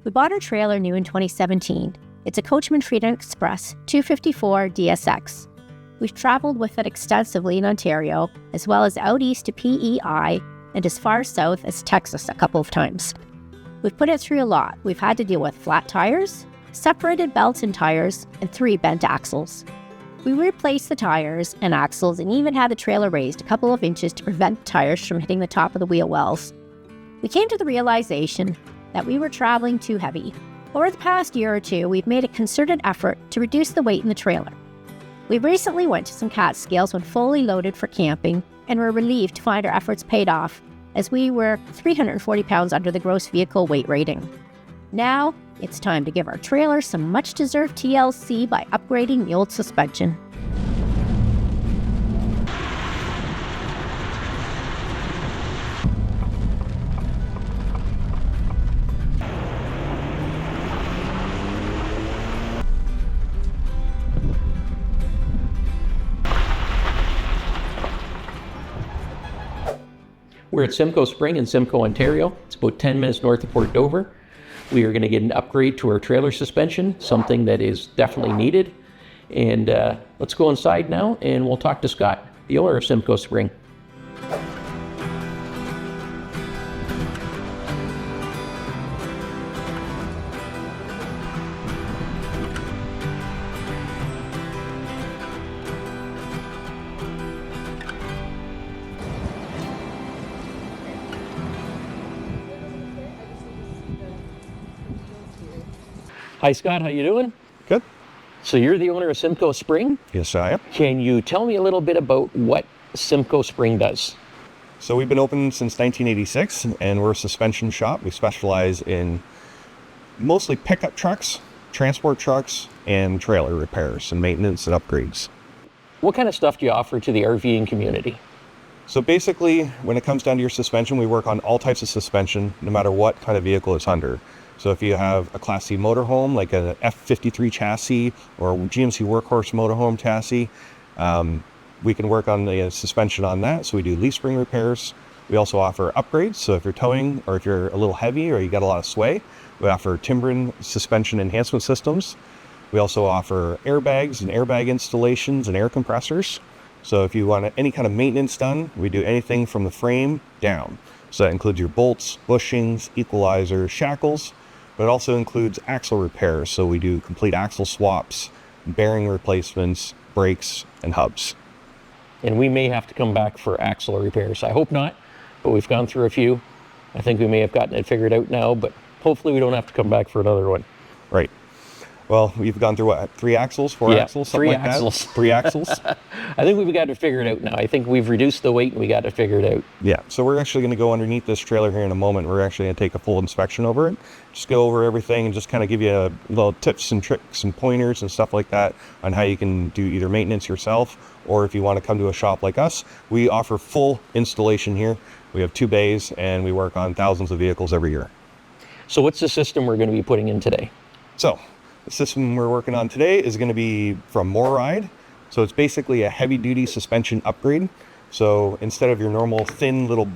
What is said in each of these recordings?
We bought our trailer new in 2017. It's a Coachman Freedom Express 254 DSX. We've traveled with it extensively in Ontario, as well as out east to PEI and as far south as Texas a couple of times. We've put it through a lot. We've had to deal with flat tires, separated belts and tires, and 3 bent axles. We replaced the tires and axles and even had the trailer raised a couple of inches to prevent the tires from hitting the top of the wheel wells. We came to the realization that we were traveling too heavy. Over the past year or two, we've made a concerted effort to reduce the weight in the trailer. We recently went to some Catskills when fully loaded for camping and were relieved to find our efforts paid off, as we were 340 pounds under the gross vehicle weight rating. Now, it's time to give our trailer some much-deserved TLC by upgrading the old suspension. We're at Simcoe Spring in Simcoe, Ontario. It's about 10 minutes north of Port Dover. We are going to get an upgrade to our trailer suspension, something that is definitely needed. And let's go inside now and we'll talk to Scott, the owner of Simcoe Spring. Hi Scott, how you doing? Good. So you're the owner of Simcoe Spring? Yes, I am. Can you tell me a little bit about what Simcoe Spring does? So we've been open since 1986 and we're a suspension shop. We specialize in mostly pickup trucks, transport trucks, and trailer repairs and maintenance and upgrades. What kind of stuff do you offer to the RVing community? So basically, when it comes down to your suspension, we work on all types of suspension, no matter what kind of vehicle it's under. So if you have a Class C motorhome, like an F53 chassis or a GMC Workhorse motorhome chassis, we can work on the suspension on that. So we do leaf spring repairs. We also offer upgrades. So if you're towing or if you're a little heavy or you got a lot of sway, we offer Timbren suspension enhancement systems. We also offer airbags and airbag installations and air compressors. So if you want any kind of maintenance done, we do anything from the frame down. So that includes your bolts, bushings, equalizers, shackles, but it also includes axle repairs. So we do complete axle swaps, bearing replacements, brakes, and hubs. And we may have to come back for axle repairs. I hope not, but we've gone through a few. I think we may have gotten it figured out now, but hopefully we don't have to come back for another one. Right. Well, we've gone through what, 3 axles, 4 axles, something like axles. that? 3 axles. I think we've got it figured out now. I think we've reduced the weight and we got it figured out. Yeah, so we're actually going to go underneath this trailer here in a moment. We're actually going to take a full inspection over it, just go over everything and just kind of give you little tips and tricks and pointers and stuff like that on how you can do either maintenance yourself, or if you want to come to a shop like us, we offer full installation here. We have 2 bays and we work on thousands of vehicles every year. So what's the system we're going to be putting in today? So the system we're working on today is going to be from MORryde. So it's basically a heavy-duty suspension upgrade. So instead of your normal thin little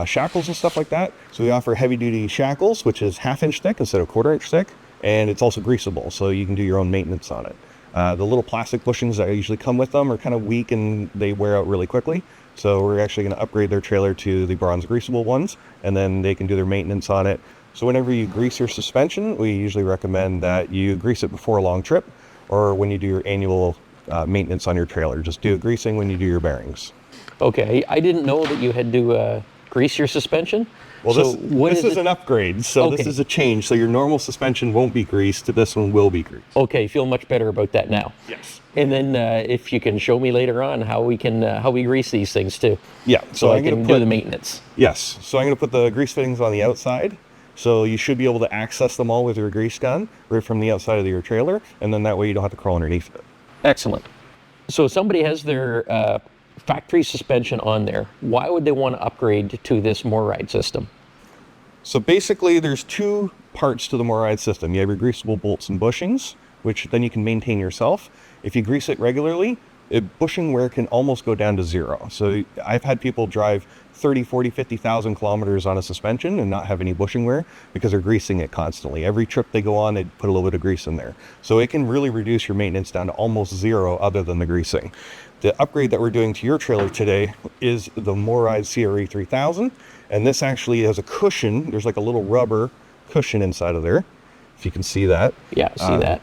shackles and stuff like that, so we offer heavy-duty shackles, which is 1/2 inch thick instead of 1/4 inch thick, and it's also greaseable, so you can do your own maintenance on it. The little plastic bushings that usually come with them are kind of weak and they wear out really quickly. So we're actually going to upgrade their trailer to the bronze greaseable ones, and then they can do their maintenance on it. So whenever you grease your suspension, we usually recommend that you grease it before a long trip or when you do your annual maintenance on your trailer. Just do greasing when you do your bearings. Okay, I didn't know that you had to grease your suspension. Well, so this is an upgrade, so okay. This is a change. So your normal suspension won't be greased, this one will be greased. Okay, feel much better about that now. Yes. And then if you can show me later on how we grease these things too. Yeah. So I can do the maintenance. Yes. So I'm going to put the grease fittings on the outside. So you should be able to access them all with your grease gun right from the outside of your trailer, and then that way you don't have to crawl underneath it. Excellent. So if somebody has their factory suspension on there, why would they want to upgrade to this MORryde system? So basically there's 2 parts to the MORryde system. You have your greasable bolts and bushings, which then you can maintain yourself. If you grease it regularly, bushing wear can almost go down to zero. So I've had people drive 30, 40, 50,000 kilometers on a suspension and not have any bushing wear because they're greasing it constantly. Every trip they go on, they put a little bit of grease in there. So it can really reduce your maintenance down to almost zero other than the greasing. The upgrade that we're doing to your trailer today is the MORryde CRE3000. And this actually has a cushion. There's like a little rubber cushion inside of there, if you can see that. Yeah, see that.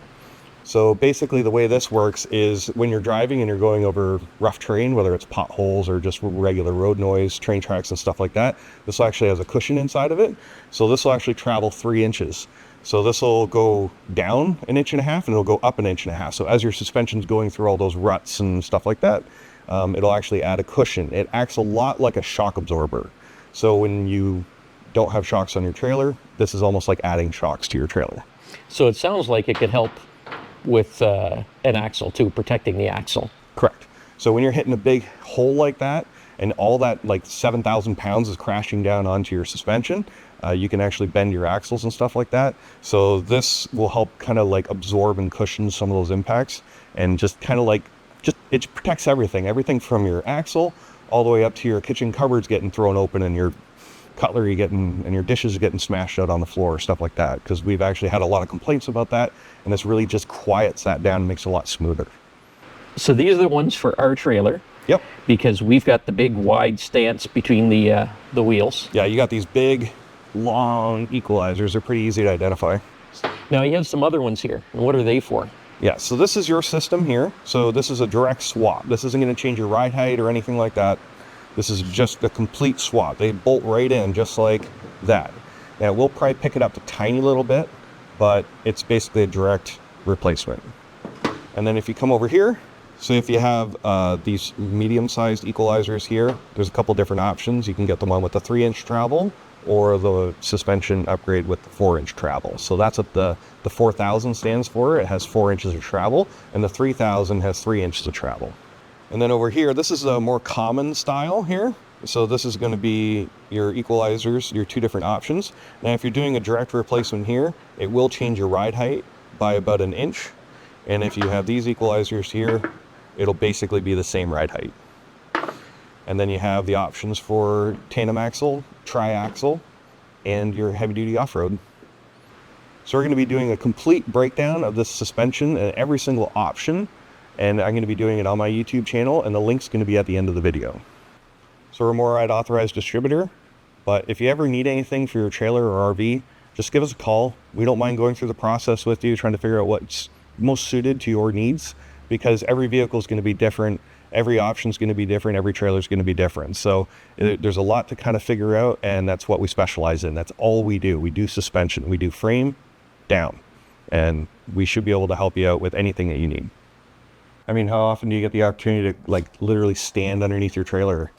So basically the way this works is when you're driving and you're going over rough terrain, whether it's potholes or just regular road noise, train tracks and stuff like that, this actually has a cushion inside of it. So this will actually travel 3 inches. So this will go down 1.5 inches and it'll go up 1.5 inches. So as your suspension's going through all those ruts and stuff like that, it'll actually add a cushion. It acts a lot like a shock absorber. So when you don't have shocks on your trailer, this is almost like adding shocks to your trailer. So it sounds like it could help with an axle too, protecting the axle. Correct. So when you're hitting a big hole like that and all that like 7,000 pounds is crashing down onto your suspension, you can actually bend your axles and stuff like that. So this will help kind of like absorb and cushion some of those impacts and just kind of like, it protects everything from your axle all the way up to your kitchen cupboards getting thrown open and your cutlery and your dishes getting smashed out on the floor, stuff like that, because we've actually had a lot of complaints about that, and this really just quiets that down and makes it a lot smoother. So these are the ones for our trailer. Yep. Because we've got the big wide stance between the wheels. Yeah, you got these big, long equalizers. They're pretty easy to identify. Now you have some other ones here. And what are they for? Yeah, so this is your system here. So this is a direct swap. This isn't going to change your ride height or anything like that. This is just a complete swap. They bolt right in just like that. Now we'll probably pick it up a tiny little bit, but it's basically a direct replacement. And then if you come over here, so if you have these medium-sized equalizers here, there's a couple different options. You can get the one with the 3-inch travel or the suspension upgrade with the 4-inch travel. So that's what the 4000 stands for. It has 4 inches of travel, and the 3000 has 3 inches of travel. And then over here, this is a more common style here. So this is going to be your equalizers, your 2 different options. Now, if you're doing a direct replacement here, it will change your ride height by about 1 inch. And if you have these equalizers here, it'll basically be the same ride height. And then you have the options for tandem axle, tri-axle, and your heavy-duty off-road. So we're going to be doing a complete breakdown of this suspension and every single option. And I'm going to be doing it on my YouTube channel, and the link's going to be at the end of the video. So we're a MORryde authorized distributor, but if you ever need anything for your trailer or RV, just give us a call. We don't mind going through the process with you, trying to figure out what's most suited to your needs, because every vehicle is going to be different. Every option is going to be different. Every trailer is going to be different. So there's a lot to kind of figure out, and that's what we specialize in. That's all we do. We do suspension. We do frame down, and we should be able to help you out with anything that you need. I mean, how often do you get the opportunity to like literally stand underneath your trailer?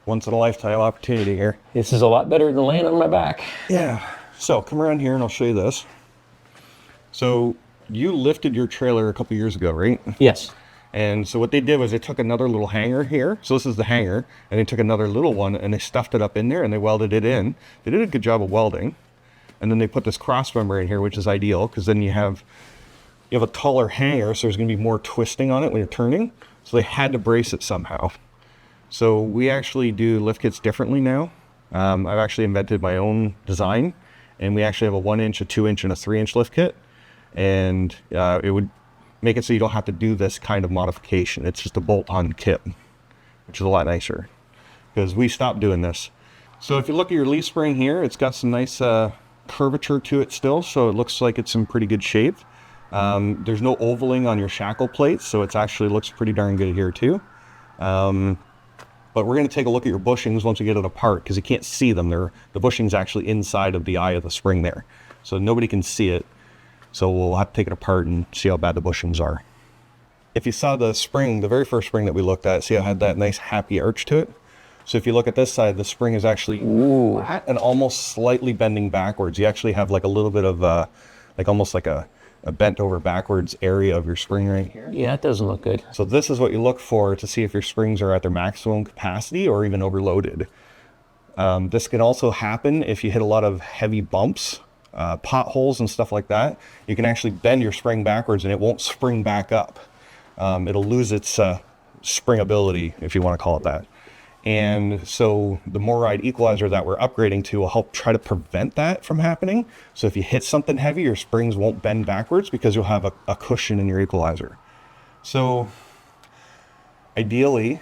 Once in a lifetime opportunity here. This is a lot better than laying on my back. Yeah. So come around here and I'll show you this. So you lifted your trailer a couple years ago, right? Yes. And so what they did was they took another little hanger here. So this is the hanger, and they took another little one and they stuffed it up in there and they welded it in. They did a good job of welding. And then they put this cross member in here, which is ideal because then you have a taller hanger, so there's going to be more twisting on it when you're turning. So they had to brace it somehow. So we actually do lift kits differently now. I've actually invented my own design, and we actually have a 1 inch, a 2 inch, and a 3 inch lift kit. And it would make it so you don't have to do this kind of modification. It's just a bolt-on kit, which is a lot nicer because we stopped doing this. So if you look at your leaf spring here, it's got some nice curvature to it still, so it looks like it's in pretty good shape. There's no ovaling on your shackle plates, so it actually looks pretty darn good here too. But we're going to take a look at your bushings once we get it apart, because you can't see them. The bushing's actually inside of the eye of the spring there, so nobody can see it. So we'll have to take it apart and see how bad the bushings are. If you saw the spring, the very first spring that we looked at, see how it had that nice happy arch to it? So if you look at this side, the spring is actually flat and almost slightly bending backwards. You actually have like a little bit of almost like a bent over backwards area of your spring right here. Yeah, it doesn't look good. So this is what you look for to see if your springs are at their maximum capacity or even overloaded. This can also happen if you hit a lot of heavy bumps, potholes and stuff like that. You can actually bend your spring backwards and it won't spring back up. it'll lose its springability, if you want to call it that. And so the MORryde equalizer that we're upgrading to will help try to prevent that from happening. So if you hit something heavy, your springs won't bend backwards because you'll have a cushion in your equalizer. So ideally,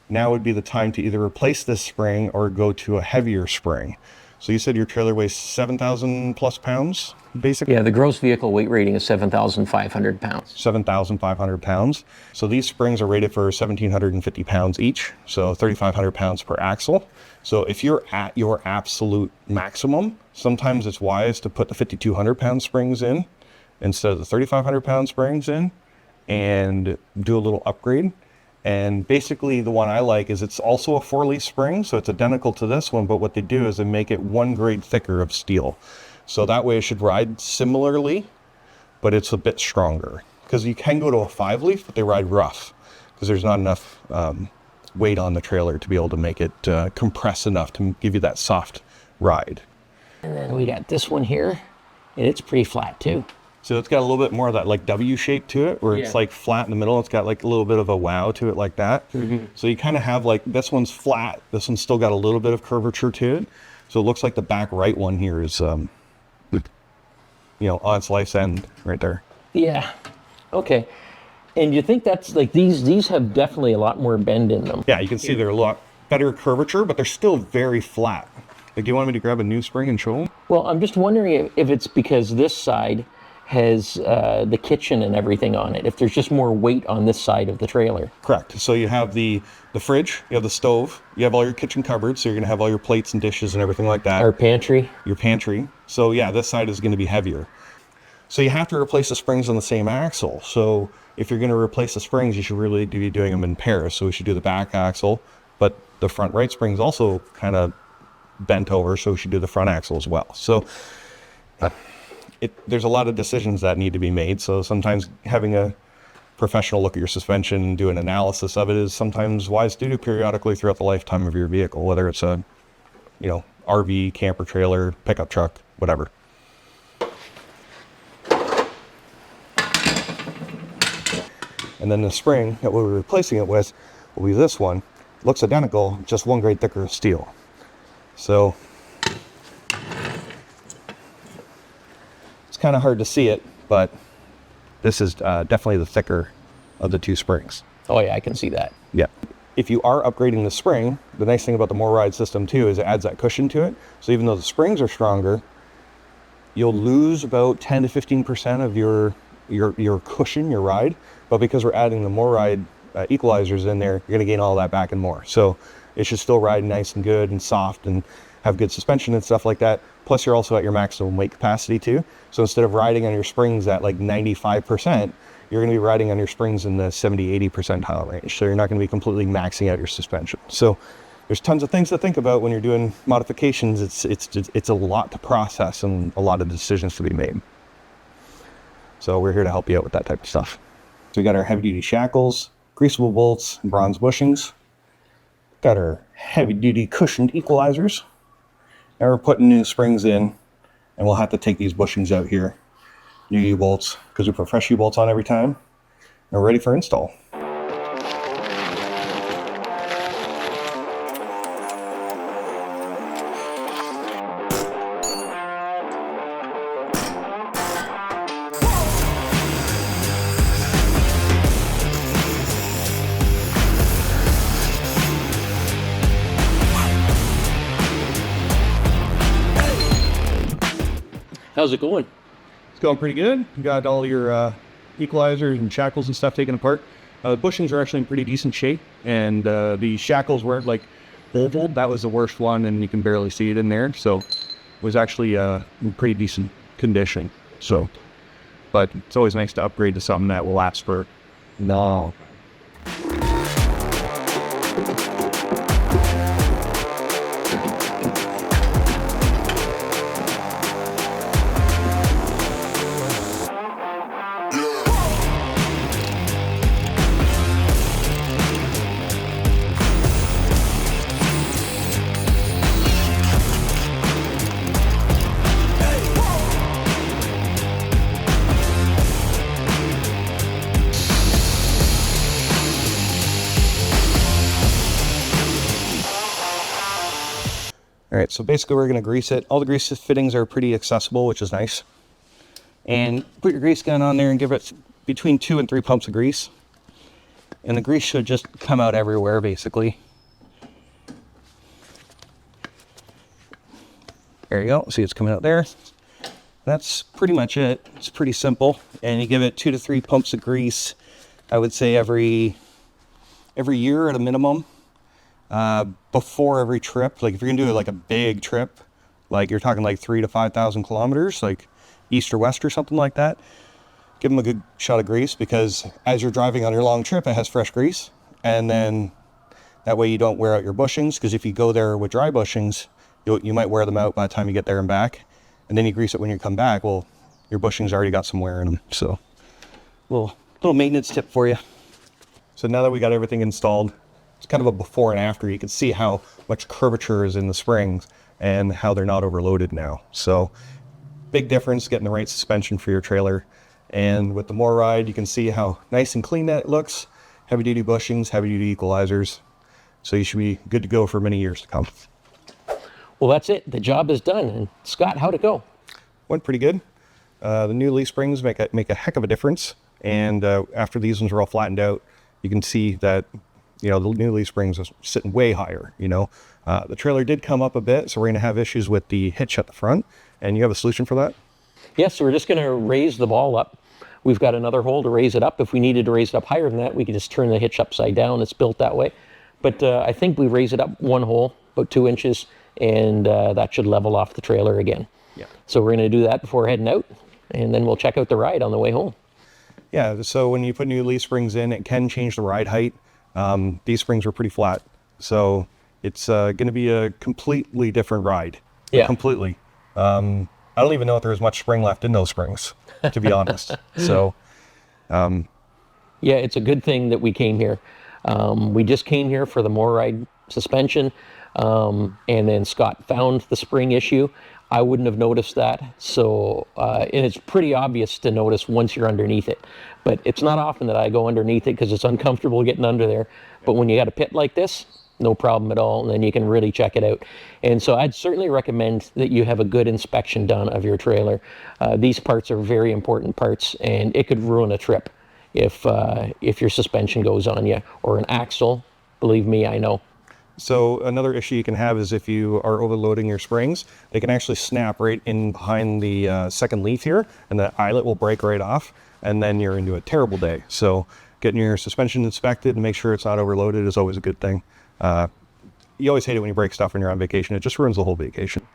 now would be the time to either replace this spring or go to a heavier spring. So you said your trailer weighs 7,000 plus pounds, basically? Yeah, the gross vehicle weight rating is 7,500 pounds. 7,500 pounds. So these springs are rated for 1,750 pounds each, so 3,500 pounds per axle. So if you're at your absolute maximum, sometimes it's wise to put the 5,200 pound springs in instead of the 3,500 pound springs in and do a little upgrade. And basically the one I like is it's also a 4-leaf spring, so it's identical to this one, but what they do is they make it 1 grade thicker of steel. So that way it should ride similarly, but it's a bit stronger. Because you can go to a 5-leaf, but they ride rough, because there's not enough weight on the trailer to be able to make it compress enough to give you that soft ride. And then we got this one here, and it's pretty flat too. So it's got a little bit more of that like W shape to it, where it's like flat in the middle. It's got like a little bit of a wow to it like that. So you kind of have like, this one's flat. This one's still got a little bit of curvature to it. So it looks like the back right one here is, on its life's end right there. Yeah. Okay. And you think that's like, these have definitely a lot more bend in them. Yeah, you can see they're a lot better curvature, but they're still very flat. Like, do you want me to grab a new spring and show them? Well, I'm just wondering if it's because this side has the kitchen and everything on it, if there's just more weight on this side of the trailer. Correct. So you have the fridge, you have the stove, you have all your kitchen cupboards, so you're going to have all your plates and dishes and everything like that. Our pantry. Your pantry. So yeah, this side is going to be heavier. So you have to replace the springs on the same axle. So if you're going to replace the springs, you should really be doing them in pairs. So we should do the back axle, but the front right spring's also kind of bent over, so we should do the front axle as well. So there's a lot of decisions that need to be made. So sometimes having a professional look at your suspension and do an analysis of it is sometimes wise to do periodically throughout the lifetime of your vehicle, whether it's a, RV, camper trailer, pickup truck, whatever. And then the spring that we're replacing it with will be this one. Looks identical, just 1 grade thicker of steel. So it's kind of hard to see it, but this is definitely the thicker of the 2 springs. Oh yeah, I can see that. Yeah. If you are upgrading the spring, the nice thing about the MORryde system too is it adds that cushion to it. So even though the springs are stronger, you'll lose about 10 to 15% of your cushion, your ride. But because we're adding the MORryde equalizers in there, you're going to gain all that back and more. So it should still ride nice and good and soft and have good suspension and stuff like that. Plus you're also at your maximum weight capacity too. So instead of riding on your springs at like 95%, you're going to be riding on your springs in the 70-80 percentile range. So you're not going to be completely maxing out your suspension. So there's tons of things to think about when you're doing modifications. It's a lot to process and a lot of decisions to be made. So we're here to help you out with that type of stuff. So we got our heavy duty shackles, greaseable bolts, and bronze bushings. Got our heavy duty cushioned equalizers. Now we're putting new springs in, and we'll have to take these bushings out here. New U-bolts, because we put fresh U-bolts on every time. And we're ready for install. How's it going? It's going pretty good. You got all your equalizers and shackles and stuff taken apart. The bushings are actually in pretty decent shape, and the shackles weren't like ovaled. That was the worst one, and you can barely see it in there. So it was actually in pretty decent condition. So, but it's always nice to upgrade to something that will last for long. All right, so basically we're going to grease it. All the grease fittings are pretty accessible, which is nice. And put your grease gun on there and give it between 2 and 3 pumps of grease. And the grease should just come out everywhere, basically. There you go. See, it's coming out there. That's pretty much it. It's pretty simple. And you give it 2 to 3 pumps of grease, I would say every year at a minimum. Before every trip, like if you're gonna do like a big trip, like you're talking like 3,000 to 5,000 kilometers, like east or west or something like that, give them a good shot of grease, because as you're driving on your long trip, it has fresh grease, and then that way you don't wear out your bushings, because if you go there with dry bushings, you might wear them out by the time you get there and back, and then you grease it when you come back. Well, your bushings already got some wear in them. So little maintenance tip for you. So now that we got everything installed, it's kind of a before and after. You can see how much curvature is in the springs and how they're not overloaded now. So big difference getting the right suspension for your trailer. And with the MORryde, you can see how nice and clean that looks. Heavy duty bushings, heavy duty equalizers. So you should be good to go for many years to come. Well, that's it. The job is done. And Scott, how'd it go? Went pretty good. The new leaf springs make a heck of a difference. And after these ones are all flattened out, you can see that, you know, the new leaf springs are sitting way higher, you know. The trailer did come up a bit, so we're going to have issues with the hitch at the front. And you have a solution for that? Yes, so we're just going to raise the ball up. We've got another hole to raise it up. If we needed to raise it up higher than that, we could just turn the hitch upside down. It's built that way. But I think we raise it up 1 hole, about 2 inches, and that should level off the trailer again. Yeah. So we're going to do that before heading out, and then we'll check out the ride on the way home. Yeah, so when you put new leaf springs in, it can change the ride height. These springs were pretty flat, so it's going to be a completely different ride. Yeah. Completely. I don't even know if there's much spring left in those springs, to be honest. So, yeah, it's a good thing that we came here. We just came here for the MORryde suspension, and then Scott found the spring issue. I wouldn't have noticed that. So, and it's pretty obvious to notice once you're underneath it. But it's not often that I go underneath it because it's uncomfortable getting under there. But when you got a pit like this, no problem at all, and then you can really check it out. And so I'd certainly recommend that you have a good inspection done of your trailer. These parts are very important parts, and it could ruin a trip if your suspension goes on you, or an axle. Believe me, I know. So another issue you can have is if you are overloading your springs, they can actually snap right in behind the second leaf here, and the eyelet will break right off, and then you're into a terrible day. So getting your suspension inspected and make sure it's not overloaded is always a good thing. You always hate it when you break stuff when you're on vacation. It just ruins the whole vacation.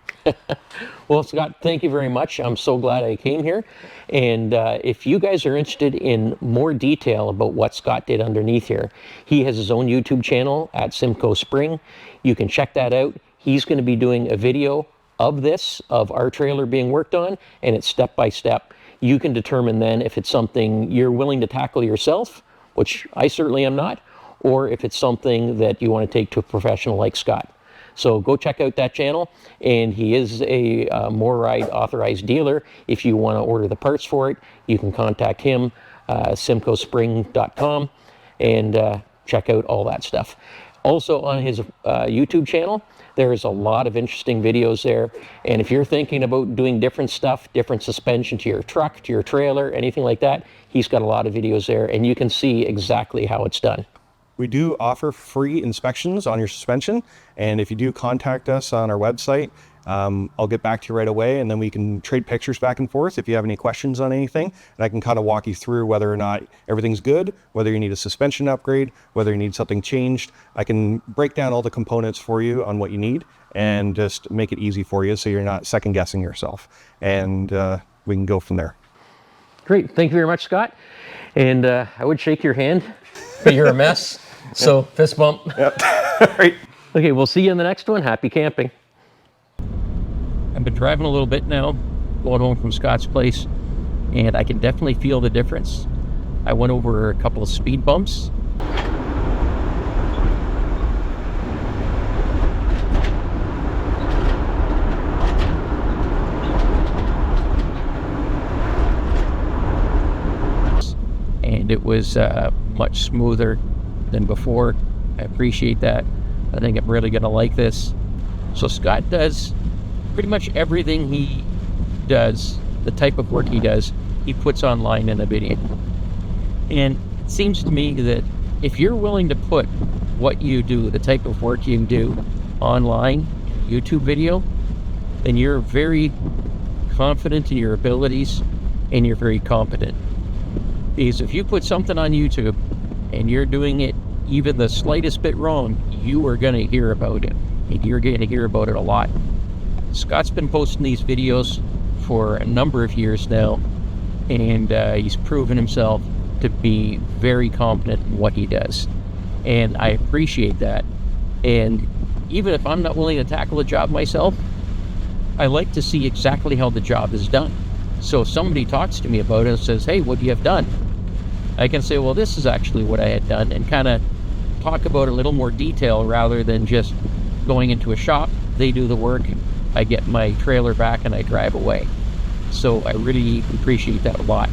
Well, Scott, thank you very much. I'm so glad I came here. And if you guys are interested in more detail about what Scott did underneath here, he has his own YouTube channel at Simcoe Spring. You can check that out. He's going to be doing a video of this, of our trailer being worked on, and it's step by step. You can determine then if it's something you're willing to tackle yourself, which I certainly am not, or if it's something that you want to take to a professional like Scott. So go check out that channel, and he is a MORryde authorized dealer. If you want to order the parts for it, you can contact him, simcoespring.com, and check out all that stuff. Also on his YouTube channel, there's a lot of interesting videos there, and if you're thinking about doing different stuff, different suspension to your truck, to your trailer, anything like that, he's got a lot of videos there, and you can see exactly how it's done. We do offer free inspections on your suspension, and if you do contact us on our website, I'll get back to you right away, and then we can trade pictures back and forth if you have any questions on anything, and I can kind of walk you through whether or not everything's good, whether you need a suspension upgrade, whether you need something changed. I can break down all the components for you on what you need and just make it easy for you so you're not second guessing yourself, and we can go from there. Great, thank you very much, Scott. And I would shake your hand, but you're a mess. So fist bump. Yep. Right. Okay, we'll see you in the next one. Happy camping. I've been driving a little bit now, going home from Scott's place, and I can definitely feel the difference. I went over a couple of speed bumps. And it was much smoother than before. I appreciate that. I think I'm really going to like this. So Scott does pretty much everything he does, the type of work he does, he puts online in a video. And it seems to me that if you're willing to put what you do, the type of work you do online, YouTube video, then you're very confident in your abilities and you're very competent. Because if you put something on YouTube and you're doing it even the slightest bit wrong, you are going to hear about it. And you're going to hear about it a lot. Scott's been posting these videos for a number of years now, and he's proven himself to be very competent in what he does. And I appreciate that. And even if I'm not willing to tackle a job myself, I like to see exactly how the job is done. So if somebody talks to me about it and says, hey, what do you have done? I can say, well, this is actually what I had done, and kind of talk about it a little more detail rather than just going into a shop. They do the work, I get my trailer back, and I drive away. So I really appreciate that a lot.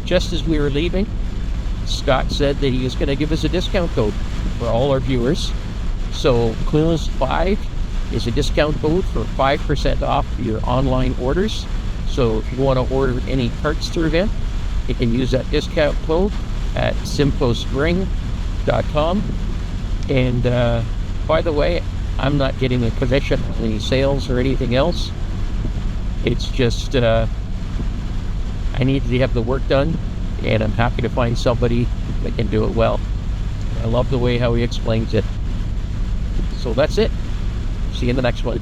Just as we were leaving, Scott said that he was going to give us a discount code for all our viewers. So Clueless5 is a discount code for 5% off your online orders. So if you want to order any parts through them, you can use that discount code at simcoespring.com. And by the way, I'm not getting a commission on any sales or anything else. It's just I need to have the work done, and I'm happy to find somebody that can do it well. I love the way how he explains it. So that's it. See you in the next one.